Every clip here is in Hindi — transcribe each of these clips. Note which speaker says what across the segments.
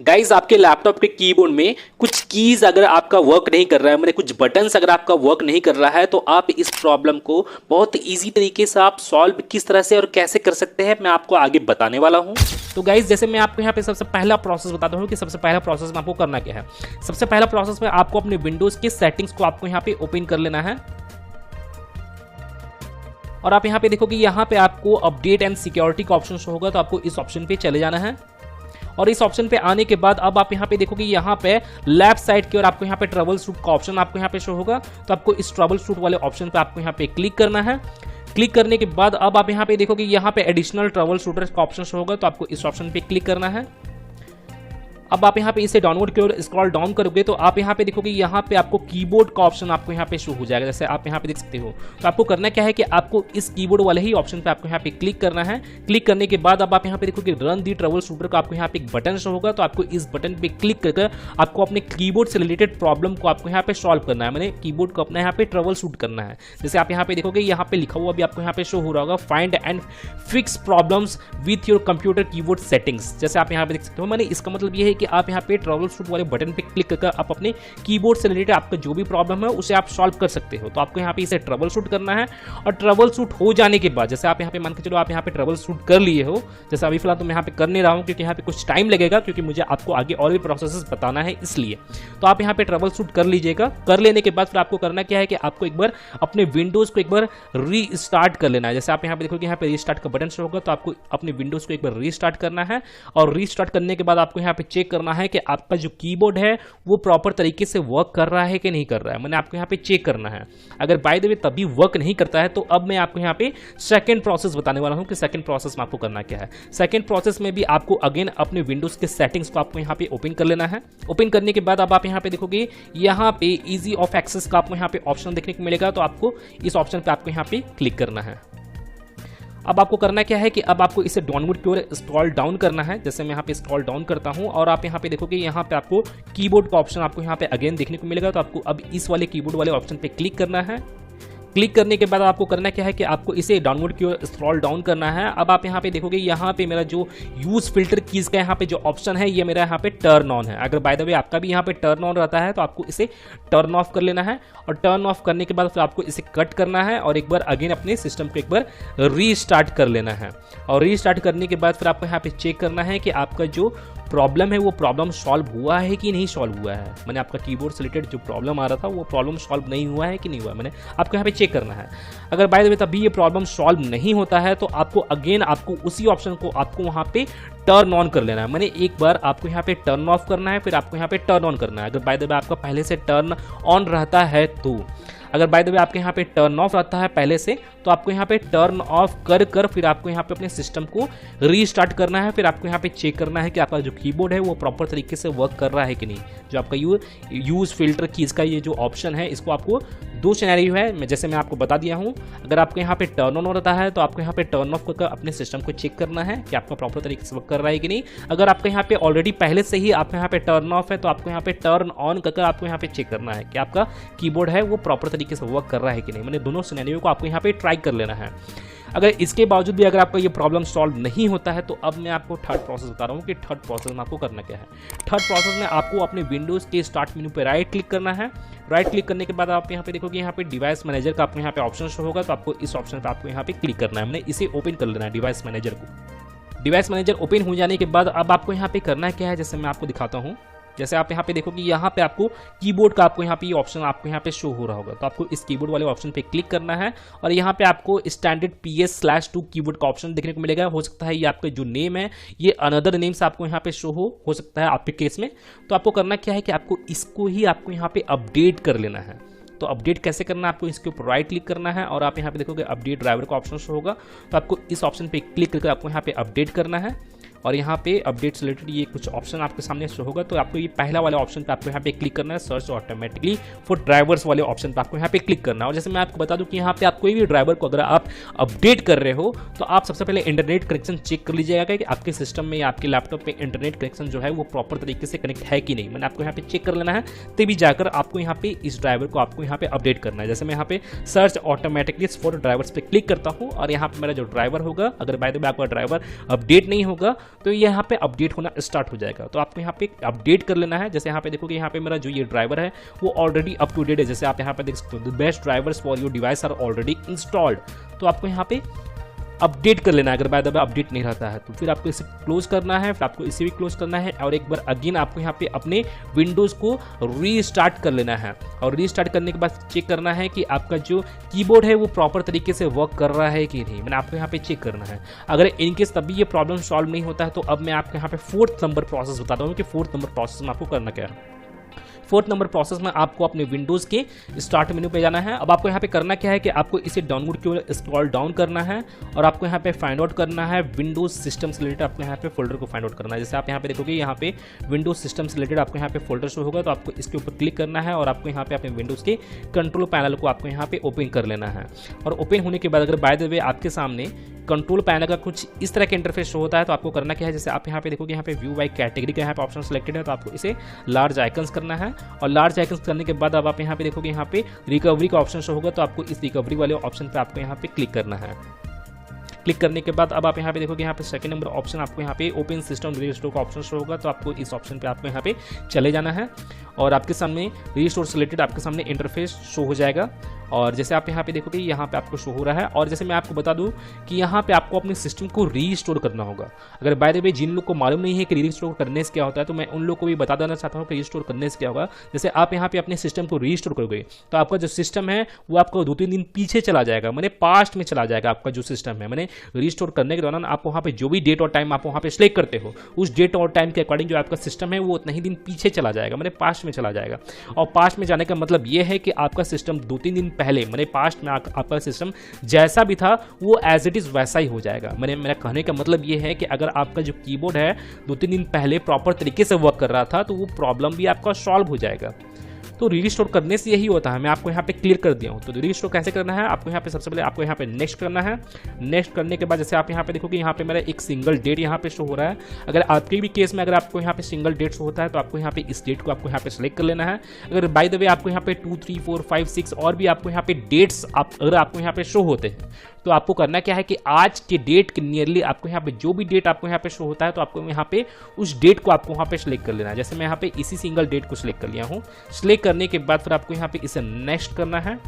Speaker 1: गाइज आपके लैपटॉप के कीबोर्ड में कुछ कीज अगर आपका वर्क नहीं कर रहा है, मतलब कुछ बटन्स अगर आपका वर्क नहीं कर रहा है, तो आप इस प्रॉब्लम को बहुत इजी तरीके से आप सॉल्व किस तरह से और कैसे कर सकते हैं मैं आपको आगे बताने वाला हूं। तो गाइज जैसे मैं आपको यहाँ पे सबसे पहला प्रोसेस बताता हूँ कि सबसे पहला प्रोसेस में आपको करना क्या है। सबसे पहला प्रोसेस में आपको अपने विंडोज के सेटिंग्स को आपको यहाँ पे ओपन कर लेना है और आप यहाँ पे देखो कि यहाँ पे आपको अपडेट एंड सिक्योरिटी का ऑप्शन शो होगा, तो आपको इस ऑप्शन पे चले जाना है। और इस ऑप्शन पे आने के बाद अब आप यहाँ पे देखोगे यहाँ पे लेफ्ट साइड की ओर आपको यहाँ पे ट्रबल शूट का ऑप्शन आपको यहाँ पे शो होगा, तो आपको इस ट्रबल शूट वाले ऑप्शन पे आपको यहाँ पे क्लिक करना है। क्लिक करने के बाद अब आप यहाँ पे देखोगे यहाँ पे एडिशनल ट्रबल शूटर का ऑप्शन शो होगा, तो आपको इस ऑप्शन पे क्लिक करना है। अब आप यहाँ पे इसे डाउनलोड की ओर स्क्रॉल डाउन करोगे तो आप यहाँ पे देखोगे यहाँ पे आपको कीबोर्ड का ऑप्शन आपको यहाँ पे शो हो जाएगा, जैसे आप यहाँ पे देख सकते हो। तो आपको करना क्या है कि आपको इस कीबोर्ड वाले ही ऑप्शन पे आपको यहाँ पे क्लिक करना है। क्लिक करने के बाद अब आप यहाँ पे देखोगे रन दी ट्रबल शूटर का आपको यहाँ पे एक बटन शो होगा, तो आपको इस बटन पे क्लिक करके आपको अपने कीबोर्ड से रिलेटेड प्रॉब्लम को आपको यहाँ पे सॉल्व करना है, मैंने कीबोर्ड को अपना यहाँ पे ट्रबल शूट करना है। जैसे आप यहाँ पे देखोगे यहाँ पे लिखा हुआ भी आपको यहाँ पे शो हो रहा होगा, find and fix problems with your computer keyboard settings. जैसे आप यहाँ पे देख सकते हो, मैंने इसका मतलब ये है कि आप यहाँ पे ट्रबल शूट वाले बटन पे क्लिक करके आप अपने कीबोर्ड से रिलेटेड आपका जो भी प्रॉब्लम है उसे आप सॉल्व कर सकते हो। तो आपको यहाँ पे इसे ट्रबल शूट करना है और ट्रबल शूट हो जाने के बाद जैसे आप यहाँ पे मान के चलो आप यहाँ पे ट्रबल शूट कर लिए हो, जैसे अभी फिलहाल तो मैं यहाँ पे कर नहीं रहा हूँ क्योंकि यहाँ पे कुछ टाइम लगेगा, क्योंकि मुझे आपको आगे और भी प्रोसेस बताना है इसलिए। तो आप यहाँ पे ट्रबल शूट कर लीजिएगा। कर लेने के बाद फिर आपको करना क्या है कि आपको एक बार अपने विंडोज को एक बार रीस्टार्ट कर लेना है। जैसे आप यहाँ पे देखोगे यहाँ पे रीस्टार्ट का बटन शो होगा, तो आपको अपने विंडोज को एक बार रीस्टार्ट करना है और रीस्टार्ट करने के बाद आपको यहाँ पे चेक करना है कि आपका जो कीबोर्ड है वो प्रॉपर तरीके से वर्क कर रहा है कि नहीं कर रहा है, मैंने आपको यहाँ पे चेक करना है। अगर बाय द वे तभी वर्क नहीं करता है तो अब मैं आपको यहाँ पे सेकंड प्रोसेस बताने वाला हूँ कि सेकंड प्रोसेस में आपको करना क्या है। सेकंड प्रोसेस में भी आपको अगेन अपने विंडोज के सेटिंग्स को आपको यहाँ पे ओपन कर लेना है। ओपन करने के बाद अब आप यहाँ पे देखोगे यहाँ पे इजी ऑफ एक्सेस का आपको यहाँ पे ऑप्शन देखने को मिलेगा, तो आपको इस ऑप्शन पे आपको यहाँ पे क्लिक करना है। अब आपको करना क्या है कि अब आपको इसे डाउनलोड की ओर स्क्रॉल डाउन करना है। जैसे मैं यहाँ पे स्क्रॉल डाउन करता हूँ और आप यहाँ पे देखोगे यहाँ पे आपको कीबोर्ड का ऑप्शन आपको यहाँ पे अगेन देखने को मिलेगा, तो आपको अब इस वाले कीबोर्ड वाले ऑप्शन पे क्लिक करना है। क्लिक करने के बाद आपको करना क्या है कि आपको इसे डाउनलोड की ओर स्क्रॉल डाउन करना है। अब आप यहाँ पे देखोगे यहाँ पे मेरा जो यूज फिल्टर कीज का यहाँ पे जो ऑप्शन है ये मेरा यहाँ पे टर्न ऑन है। अगर बाय द वे आपका भी यहाँ पे टर्न ऑन रहता है तो आपको इसे टर्न ऑफ कर लेना है और टर्न ऑफ करने के बाद फिर आपको इसे कट करना है और एक बार अगेन अपने सिस्टम को एक बार रीस्टार्ट कर लेना है। और रीस्टार्ट करने के बाद फिर आपको यहाँ पे चेक करना है कि आपका जो प्रॉब्लम है वो प्रॉब्लम सॉल्व हुआ है कि नहीं सॉल्व हुआ है। मैंने आपका कीबोर्ड से रिलेटेड जो प्रॉब्लम आ रहा था वो प्रॉब्लम सॉल्व नहीं हुआ है कि नहीं हुआ है, मैंने आपको यहाँ पे चेक करना है। अगर बाय द वे तभी ये प्रॉब्लम सॉल्व नहीं होता है तो आपको अगेन आपको उसी ऑप्शन को आपको वहाँ पे टर्न ऑन कर लेना है। मैंने एक बार आपको यहाँ पे टर्न ऑफ करना है, फिर आपको यहाँ पे टर्न ऑन करना है। अगर बाय द वे आपका पहले से टर्न ऑन रहता है तो, अगर बाय द वे आपके यहाँ पे टर्न ऑफ रहता है पहले से तो आपको यहाँ पे टर्न ऑफ कर कर फिर आपको यहाँ पे अपने सिस्टम को रीस्टार्ट करना है। फिर आपको यहाँ पे चेक करना है कि आपका जो कीबोर्ड है वो प्रॉपर तरीके से वर्क कर रहा है कि नहीं। जो आपका यूज फिल्टर कीज का ये जो ऑप्शन है इसको आपको दो सिनेरियो है, जैसे मैं आपको बता दिया हूँ। अगर आपको यहाँ पे टर्न ऑन रहता है तो आपको यहाँ पे टर्न ऑफ करके अपने सिस्टम को चेक करना है कि आपका प्रॉपर तरीके से वर्क कर रहा है कि नहीं। अगर आपका यहाँ पे ऑलरेडी पहले से ही आपका यहाँ पे टर्न ऑफ है तो आपको यहाँ पे टर्न ऑन करके आपको यहाँ पे चेक करना है कि आपका कीबोर्ड है वो प्रॉपर तरीके से वर्क कर रहा है कि नहीं। मैंने दोनों सिनेरियो को आपको यहाँ पे ट्राई कर लेना है। अगर इसके बावजूद भी अगर आपका ये प्रॉब्लम सॉल्व नहीं होता है तो अब मैं आपको थर्ड प्रोसेस बता रहा हूँ कि थर्ड प्रोसेस में आपको करना क्या है। थर्ड प्रोसेस में आपको अपने विंडोज़ के स्टार्ट मेनू पे राइट क्लिक करना है। राइट क्लिक करने के बाद आप यहाँ पे देखोगे यहाँ पे डिवाइस मैनेजर का आपको यहाँ पे ऑप्शन शो होगा, तो आपको इस ऑप्शन पे आपको यहाँ पे क्लिक करना है। मैंने इसे ओपन कर लेना है डिवाइस मैनेजर को। डिवाइस मैनेजर ओपन हो जाने के बाद अब आपको यहाँ पे करना क्या है, जैसे मैं आपको दिखाता हूँ। जैसे आप यहाँ पे देखोगे यहाँ पे आपको कीबोर्ड का आपको यहाँ पे ये ऑप्शन आपको यहाँ पे शो हो रहा होगा, तो आपको इस कीबोर्ड वाले ऑप्शन पे क्लिक करना है और यहाँ पे आपको स्टैंडर्ड PS/2 कीबोर्ड का ऑप्शन देखने को मिलेगा। हो सकता है ये आपका जो नेम है ये अनदर नेम से आपको यहाँ पे शो हो सकता है आपके केस में। तो आपको करना क्या है कि आपको इसको ही आपको यहाँ पे अपडेट कर लेना है। तो अपडेट कैसे करना है, आपको इसके ऊपर राइट क्लिक करना है और आप यहाँ पे देखोगे अपडेट ड्राइवर का ऑप्शन शो होगा, तो आपको इस ऑप्शन पे क्लिक करके आपको यहाँ पे अपडेट करना है। और यहाँ पे अपडेट से रिलेटेड ये कुछ ऑप्शन आपके सामने शो होगा, तो आपको ये पहला वाले ऑप्शन पे आपको यहाँ पे क्लिक करना है, सर्च ऑटोमेटिकली फॉर ड्राइवर्स वाले ऑप्शन पे आपको यहाँ पे क्लिक करना है। और जैसे मैं आपको बता दूं कि यहाँ पे आप कोई भी ड्राइवर को अगर आप अपडेट कर रहे हो तो आप सबसे पहले इंटरनेट कनेक्शन चेक कर लीजिएगा कि आपके सिस्टम में या आपके लैपटॉप में इंटरनेट कनेक्शन जो है वो प्रॉपर तरीके से कनेक्ट है कि नहीं। मैंने आपको यहाँ पे चेक कर लेना है, तभी जाकर आपको यहाँ पे इस ड्राइवर को आपको यहाँ पे अपडेट करना है। जैसे मैं यहाँ पे सर्च ऑटोमेटिकली फॉर ड्राइवर्स पे क्लिक करता हूँ और यहाँ पे मेरा जो ड्राइवर होगा, अगर बाय द वे आपका ड्राइवर अपडेट नहीं होगा तो ये यहाँ पे अपडेट होना स्टार्ट हो जाएगा। तो आपको यहाँ पे अपडेट कर लेना है। जैसे यहाँ पे देखोगे यहाँ पे मेरा जो ये ड्राइवर है वो ऑलरेडी अप टू डेट है। जैसे आप यहाँ पे देख सकते हो the best drivers for your device are already installed. तो आपको यहाँ पे अपडेट कर लेना है। अगर बाय द वे अपडेट नहीं रहता है तो फिर आपको इसे क्लोज करना है, फिर आपको इसे भी क्लोज करना है और एक बार अगेन आपको यहाँ पे अपने विंडोज़ को रीस्टार्ट कर लेना है। और रीस्टार्ट करने के बाद चेक करना है कि आपका जो कीबोर्ड है वो प्रॉपर तरीके से वर्क कर रहा है कि नहीं। मैंने आपको यहाँ पे चेक करना है। अगर इनकेस तभी ये प्रॉब्लम सॉल्व नहीं होता है तो अब मैं आपको यहाँ पे 4th नंबर प्रोसेस बताता हूँ कि 4th नंबर प्रोसेस में आपको करना क्या है। 4th नंबर प्रोसेस में आपको अपने विंडोज़ के स्टार्ट मेनू पे जाना है। अब आपको यहाँ पे करना क्या है कि आपको इसे डाउनलोड की ओर स्क्रॉल डाउन करना है और आपको यहाँ पे फाइंड आउट करना है विंडोज सिस्टम से रिलेटेड। आपको यहाँ पे फोल्डर को फाइंड आउट करना है। जैसे आप यहाँ पे देखोगे यहाँ पे विंडोज सिस्टम से रिलेटेड आपको यहाँ पे फोल्डर शो होगा, तो आपको इसके ऊपर क्लिक करना है और आपको यहाँ पे अपने विंडोज़ के कंट्रोल पैनल को आपको यहाँ पे ओपन कर लेना है। और ओपन होने के बाद अगर बाय द वे आपके सामने कंट्रोल पैनल का कुछ इस तरह का इंटरफेस शो होता है तो आपको करना क्या है, जैसे आप यहाँ पे देखोगे यहाँ पे व्यू बाय कैटेगरी का यहाँ पे ऑप्शन सेलेक्टेड है, तो आपको इसे लार्ज आइकन्स करना है। और लार्ज आइकन्स करने के बाद अब आप यहाँ पे देखोगे यहाँ पे रिकवरी का ऑप्शन शो होगा, तो आपको इस रिकवरी वाले ऑप्शन पे आपको यहाँ पे क्लिक करना है। क्लिक करने के बाद अब आप यहाँ पे देखोगे यहाँ पे सेकंड नंबर ऑप्शन आपको यहाँ पे ओपन सिस्टम रीस्टोर का ऑप्शन शो होगा, तो आपको इस ऑप्शन पे आपको यहाँ पे चले जाना है और आपके सामने रीस्टोर से रिलेटेड आपके सामने इंटरफेस शो हो जाएगा। और जैसे आप यहाँ पे देखोगे यहाँ पे आपको शो हो रहा है। और जैसे मैं आपको बता दूं कि यहाँ पे आपको अपने सिस्टम को रीस्टोर करना होगा। अगर बाय द वे जिन लोग को मालूम नहीं है कि रीस्टोर करने से क्या होता है तो मैं उन लोग को भी बता देना चाहता हूँ कि रीस्टोर करने से क्या होगा। जैसे आप यहाँ पे अपने सिस्टम को रीस्टोर करोगे तो आपका जो सिस्टम है वो आपको 2-3 दिन पीछे चला जाएगा, मैंने पास्ट में चला जाएगा आपका जो सिस्टम है। मैंने रीस्टोर करने के दौरान आप वहाँ पे जो भी डेट और टाइम आप वहाँ पे सिलेक्ट करते हो उस डेट और टाइम के अकॉर्डिंग जो आपका सिस्टम है वो उतना ही दिन पीछे चला जाएगा, मैंने पास्ट में चला जाएगा। और पास्ट में जाने का मतलब ये है कि आपका सिस्टम 2-3 दिन पहले मैंने पास्ट में आपका सिस्टम जैसा भी था वो एज इट इज वैसा ही हो जाएगा। मेरा कहने का मतलब ये है कि अगर आपका जो कीबोर्ड है 2-3 दिन पहले प्रॉपर तरीके से वर्क कर रहा था तो वो प्रॉब्लम भी आपका सॉल्व हो जाएगा। तो रीस्टोर करने से यही होता है, मैं आपको यहाँ पे क्लियर कर दिया हूँ। तो रीस्टोर कैसे करना है, आपको यहाँ पे सबसे पहले आपको यहाँ पे नेक्स्ट करना है। नेक्स्ट करने के बाद जैसे आप यहाँ पे देखोगे यहाँ पे मेरा एक सिंगल डेट यहाँ पे शो हो रहा है। अगर आपके भी केस में अगर आपको यहाँ पे सिंगल डेट शो होता है तो आपको यहाँ पे इस डेट को आपको यहाँ पे सिलेक्ट कर लेना है। अगर बाय द वे आपको यहाँ पे 2, 3, 4, 5, 6 और भी आपको यहाँ पे डेट्स अगर आपको यहाँ पे शो होते हैं तो आपको करना क्या है कि आज के डेट के नियरली आपको यहाँ पे जो भी डेट आपको यहाँ पे शो होता है तो आपको यहाँ पे उस डेट को आपको वहाँ पे सिलेक्ट कर लेना है। जैसे मैं यहाँ पे इसी सिंगल डेट को सिलेक्ट कर लिया हूँ। सिलेक्ट करने के बाद फिर आपको यहाँ पे इसे नेक्स्ट करना है।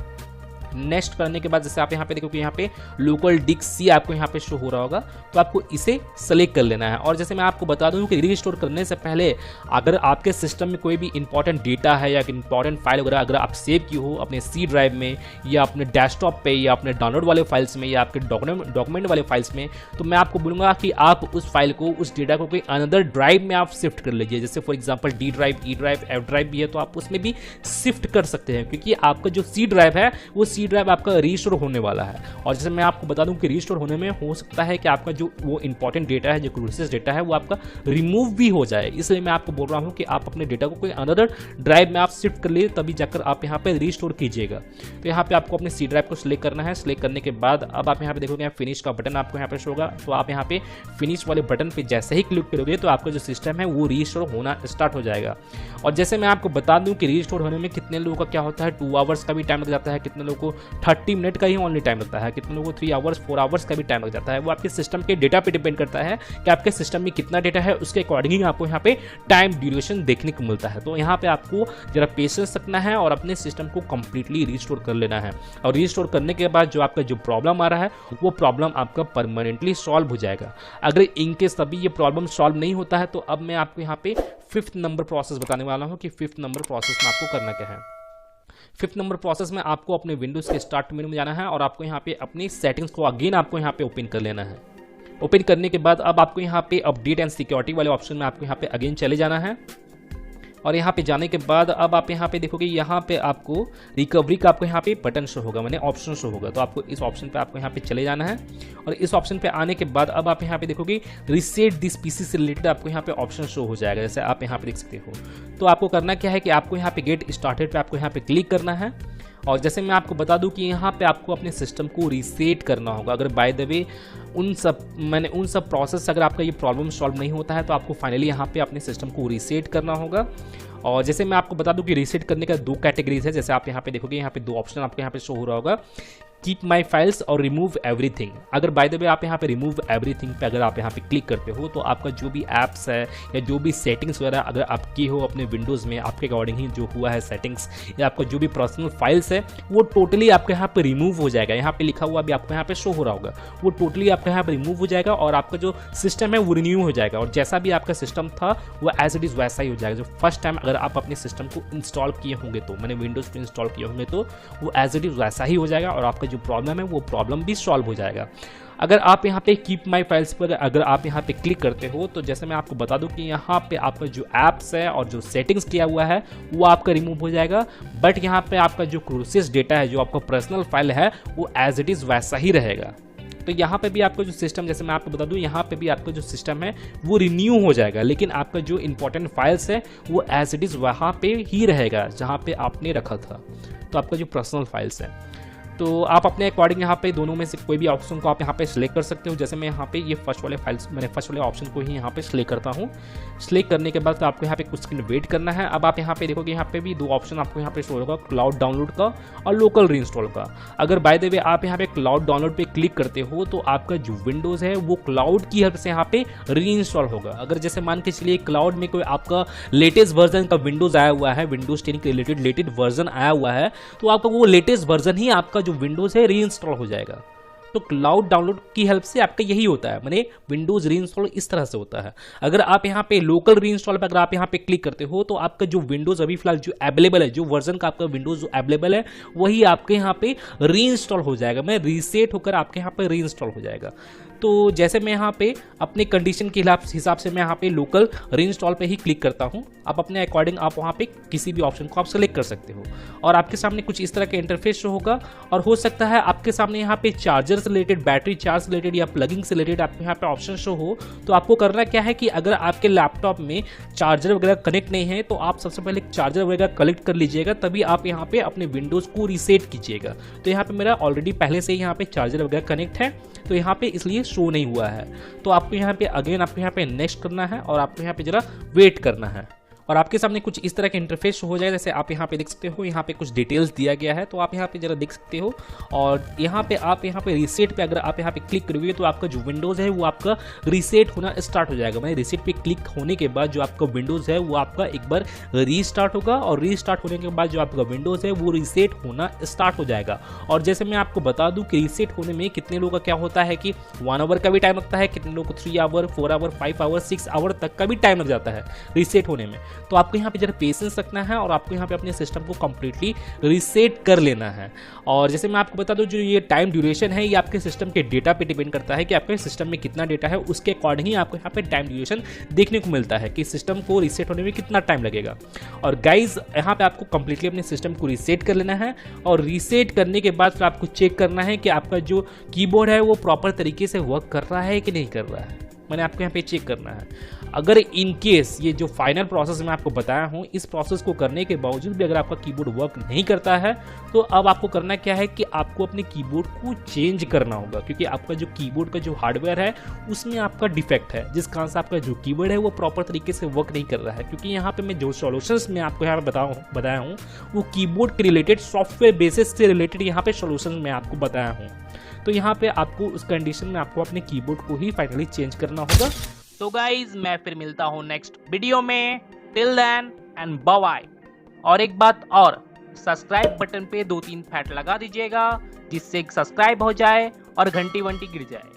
Speaker 1: नेक्स्ट करने के बाद जैसे आप यहाँ पे देखोगे यहाँ पे लोकल डिस्क सी आपको यहाँ पे शो हो रहा होगा, तो आपको इसे सेलेक्ट कर लेना है। और जैसे मैं आपको बता दूं कि रीस्टोर करने से पहले अगर आपके सिस्टम में कोई भी इंपॉर्टेंट डेटा है या इंपॉर्टेंट फाइल वगैरह अगर आप सेव की हो अपने सी ड्राइव में या अपने डेस्कटॉप पे या अपने डाउनलोड वाले फाइल्स में या आपके डॉक्यूमेंट वाले फाइल्स में, तो मैं आपको बोलूँगा कि आप उस फाइल को उस डेटा को कोई अनदर ड्राइव में आप शिफ्ट कर लीजिए। जैसे for example D drive, E drive, F drive भी है तो आप उसमें भी शिफ्ट कर सकते हैं, क्योंकि आपका जो सी ड्राइव है वो सी ड्राइव आपका रीस्टोर होने वाला है। और जैसे मैं आपको बता दूं कि रीस्टोर होने में हो सकता है कि आपका जो वो इंपॉर्टेंट डेटा है, जो क्रूशियल डेटा है वो आपका रिमूव भी हो जाए। इसलिए मैं आपको बोल रहा हूं कि आप अपने डेटा को कोई अनदर ड्राइव में आप शिफ्ट कर लिए तभी जाकर आप यहाँ पे रीस्टोर कीजिएगा। तो यहाँ पे आपको अपने सी ड्राइव को सिलेक्ट करना है। सिलेक्ट करने के बाद अब आप यहाँ पे देखोगे फिनिश का बटन आपको यहाँ पे शो होगा, तो आप यहाँ पे फिनिश वाले बटन पे जैसे ही क्लिक करोगे तो आपका जो सिस्टम है वो रीस्टोर होना स्टार्ट हो जाएगा। और जैसे मैं आपको बता दूं कि रीस्टोर होने में कितने लोगों का क्या होता है, 2 आवर्स का भी टाइम लग जाता है, कितने लोगों को 30 मिनट का ही ओनली टाइम लगता है, कितने लोगों को 3 आवर्स 4 आवर्स का भी टाइम लग जाता है। वो आपके सिस्टम के डेटा पे डिपेंड करता है कि आपके सिस्टम में कितना डेटा है, उसके अकॉर्डिंग आपको यहाँ पे टाइम ड्यूरेशन देखने को मिलता है। तो यहाँ पे आपको जरा पेशेंस रखना है और अपने सिस्टम को कंप्लीटली रीस्टोर कर लेना है। और रीस्टोर करने के बाद जो आपका जो प्रॉब्लम आ रहा है वो प्रॉब्लम आपका परमानेंटली सॉल्व हो जाएगा। अगर इनकेस तभी ये प्रॉब्लम सॉल्व नहीं होता है तो अब मैं आपको यहाँ पे 5th नंबर प्रोसेस बताने वाला हूँ कि 5th नंबर प्रोसेस में आपको करना क्या है। 5th नंबर प्रोसेस में आपको अपने विंडोज़ के स्टार्ट मेनू में जाना है और आपको यहाँ पे अपनी सेटिंग्स को अगेन आपको यहाँ पे ओपन कर लेना है। ओपन करने के बाद अब आपको यहाँ पे अपडेट एंड सिक्योरिटी वाले ऑप्शन में आपको यहाँ पे अगेन चले जाना है। और यहाँ पे जाने के बाद अब आप यहाँ पे देखोगे यहाँ पे आपको रिकवरी का आपको यहाँ पे बटन शो होगा, मैंने ऑप्शन शो होगा, तो आपको इस ऑप्शन पे आपको यहाँ पे चले जाना है। और इस ऑप्शन पे आने के बाद अब आप यहाँ पे देखोगे रीसेट दिस पीसी से रिलेटेड आपको यहाँ पे ऑप्शन शो हो जाएगा, जैसे आप यहाँ पे देख सकते हो। तो आपको करना क्या है कि आपको यहाँ पे गेट स्टार्टेड पे आपको यहाँ पे क्लिक करना है। और जैसे मैं आपको बता दूं कि यहाँ पे आपको अपने सिस्टम को रीसेट करना होगा। अगर बाय द वे उन सब प्रोसेस अगर आपका ये प्रॉब्लम सॉल्व नहीं होता है तो आपको फाइनली यहाँ पे अपने सिस्टम को रीसेट करना होगा। और जैसे मैं आपको बता दूं कि रीसेट करने का 2 कैटेगरीज है। जैसे आप यहाँ पे देखोगे यहाँ पे 2 ऑप्शन आपको यहाँ पे शो हो रहा होगा। कीप माई फाइल्स और रिमूव एवरीथिंग। अगर बाय द वे आप यहाँ पे रिमूव एवरीथिंग पे अगर आप यहाँ पे क्लिक करते हो तो आपका जो भी ऐप्स है या जो भी सेटिंग्स वगैरह अगर आप की हो अपने विंडोज़ में, आपके अकॉर्डिंग ही जो हुआ है सेटिंग्स, या आपका जो भी पर्सनल फाइल्स है वो टोटली आपके यहाँ पे रिमूव हो जाएगा। यहाँ पे लिखा हुआ भी आपको यहाँ पे शो हो रहा होगा, वो टोटली आपके यहाँ पे रिमूव हो जाएगा और आपका जो सिस्टम है वो रिन्यू हो जाएगा और जैसा भी आपका सिस्टम था वो एज इट इज़ वैसा ही हो जाएगा। जो फर्स्ट टाइम अगर आप अपने सिस्टम को इंस्टॉल किए होंगे तो, मैंने विंडोज़ पे इंस्टॉल किए होंगे तो वो एज इट इज़ वैसा ही हो जाएगा और आपका जो प्रॉब्लम है वो प्रॉब्लम भी सॉल्व हो जाएगा। अगर आप यहाँ पे कीप माई फाइल्स पर अगर आप यहाँ पे क्लिक करते हो तो जैसे मैं आपको बता दूं कि यहाँ पे आपका जो ऐप्स है और जो सेटिंग्स किया हुआ है वो आपका रिमूव हो जाएगा, बट यहाँ पे आपका जो क्रूसिस डेटा है, जो आपका पर्सनल फाइल है, वो एज इट इज़ वैसा ही रहेगा। तो यहाँ पे भी आपका जो सिस्टम, जैसे मैं आपको बता दूं, यहाँ पे भी आपका जो सिस्टम है वो रिन्यू हो जाएगा, लेकिन आपका जो इंपॉर्टेंट फाइल्स है वो एज इट इज़ वहाँ पे ही रहेगा जहाँ पे आपने रखा था। तो आपका जो पर्सनल फाइल्स है तो आप अपने अकॉर्डिंग यहाँ पे दोनों में से कोई भी ऑप्शन को आप यहाँ पे सिलेक्ट कर सकते हो। जैसे मैं यहाँ पे ये फर्स्ट वाले फाइल्स, मैंने फर्स्ट वाले ऑप्शन को ही यहाँ पे सिलेक्ट करता हूँ। सिलेक्ट करने के बाद तो आपको यहाँ पे कुछ सेकंड वेट करना है। अब आप यहाँ पे देखोगे यहाँ पे भी दो ऑप्शन आपको यहाँ पे शो होगा, क्लाउड डाउनलोड का और लोकल रीइंस्टॉल का। अगर बाय द वे आप यहाँ पे क्लाउड डाउनलोड पे क्लिक करते हो तो आपका जो विंडोज़ है वो क्लाउड की हेल्प से यहाँ पे रीइंस्टॉल होगा। अगर जैसे मान के चलिए क्लाउड में कोई आपका लेटेस्ट वर्जन का विंडोज़ आया हुआ है, विंडोज़ 10 के रिलेटेड लेटेस्ट वर्जन आया हुआ है, तो आपका वो लेटेस्ट वर्जन ही आपका जो विंडोज़ है रीइंस्टॉल हो जाएगा। तो क्लाउड डाउनलोड की हेल्प से आपका यही होता है, माने विंडोज रीइंस्टॉल इस तरह से होता है। अगर आप यहाँ पे लोकल रीइंस्टॉल पर अगर आप यहाँ पे क्लिक करते हो तो आपका जो विंडोज अभी फिलहाल जो अवेलेबल है, जो वर्जन का आपका विंडोज जो अवेलेबल है वही आपके यहाँ पे रीइंस्टॉल हो जाएगा, मैं रीसेट होकर आपके यहाँ पे रीइंस्टॉल हो जाएगा। तो जैसे मैं यहाँ पे अपने कंडीशन के हिसाब से मैं यहाँ पे लोकल रीइंस्टॉल पे ही क्लिक करता हूँ। आप अपने अकॉर्डिंग आप वहाँ पे किसी भी ऑप्शन को आप सेलेक्ट कर सकते हो और आपके सामने कुछ इस तरह का इंटरफेस शो होगा और हो सकता है आपके सामने यहाँ पे चार्जर से रिलेटेड, बैटरी चार्ज से रिलेटेड या प्लगिंग से रिलेटेड आपको यहाँ पे ऑप्शन शो हो। तो आपको करना क्या है कि अगर आपके लैपटॉप में चार्जर वगैरह कनेक्ट नहीं है तो आप सबसे पहले चार्जर वगैरह कलेक्ट कर लीजिएगा, तभी आप यहाँ पे अपने विंडोज़ को रीसेट कीजिएगा। तो यहाँ पे मेरा ऑलरेडी पहले से ही यहाँ पे चार्जर वगैरह कनेक्ट है तो यहाँ पे इसलिए शो नहीं हुआ है। तो आपको यहाँ पे अगेन आपको यहाँ पे नेक्स्ट करना है और आपको यहाँ पे जरा वेट करना है और आपके सामने कुछ इस तरह का इंटरफेस हो जाएगा। जैसे आप यहाँ पे देख सकते हो, यहाँ पे कुछ डिटेल्स दिया गया है तो आप यहाँ पे जरा देख सकते हो और यहाँ पे आप यहाँ पे रीसेट पे अगर आप यहाँ पे क्लिक करोगे तो आपका जो विंडोज़ है वो आपका रीसेट होना स्टार्ट हो जाएगा। मैंने रीसेट पे क्लिक होने के बाद जो आपका विंडोज़ है वो आपका एक बार रीस्टार्ट होगा और रीस्टार्ट होने के बाद जो आपका विंडोज़ है वो रीसेट होना स्टार्ट हो जाएगा। और जैसे मैं आपको बता दूँ कि रीसेट होने में कितने लोगों का क्या होता है कि 1 आवर का भी टाइम लगता है, कितने लोगों को 3 आवर, 4 आवर, 5 आवर, 6 आवर तक का भी टाइम लग जाता है रीसेट होने में। तो आपको यहाँ पे जरा पेशेंस रखना है और आपको यहाँ पे अपने सिस्टम को कंप्लीटली रीसेट कर लेना है। और जैसे मैं आपको बता दूं, जो ये टाइम ड्यूरेशन है ये आपके सिस्टम के डेटा पे डिपेंड करता है कि आपके सिस्टम में कितना डेटा है, उसके अकॉर्डिंग ही आपको यहाँ पे टाइम ड्यूरेशन देखने को मिलता है कि सिस्टम को रीसेट होने में कितना टाइम लगेगा। और गाइज यहाँ पे आपको कंप्लीटली अपने सिस्टम को रीसेट कर लेना है और रीसेट करने के बाद फिर आपको चेक करना है कि आपका जो कीबोर्ड है वो प्रॉपर तरीके से वर्क कर रहा है कि नहीं कर रहा है। मैंने आपको यहाँ पे चेक करना है। अगर इन केस ये जो फाइनल प्रोसेस मैं आपको बताया हूँ, इस प्रोसेस को करने के बावजूद भी अगर आपका कीबोर्ड वर्क नहीं करता है तो अब आपको करना क्या है कि आपको अपने कीबोर्ड को चेंज करना होगा, क्योंकि आपका जो कीबोर्ड का जो हार्डवेयर है उसमें आपका डिफेक्ट है, जिस कारण से आपका जो कीबोर्ड है वो प्रॉपर तरीके से वर्क नहीं कर रहा है। क्योंकि यहाँ पे मैं जो सॉल्यूशंस मैं आपको यहाँ पे बताया हूँ वो कीबोर्ड के रिलेटेड सॉफ्टवेयर बेसिस से रिलेटेड यहाँ पे सॉल्यूशन मैं आपको बताया हूँ। तो यहाँ पे आपको उस कंडीशन में आपको अपने कीबोर्ड को ही फाइनली चेंज करना होगा। तो गाइज मैं फिर मिलता हूँ नेक्स्ट वीडियो में, till then and bye bye. और एक बात और, सब्सक्राइब बटन पे 2-3 फैट लगा दीजिएगा जिससे सब्सक्राइब हो जाए और घंटी वंटी गिर जाए।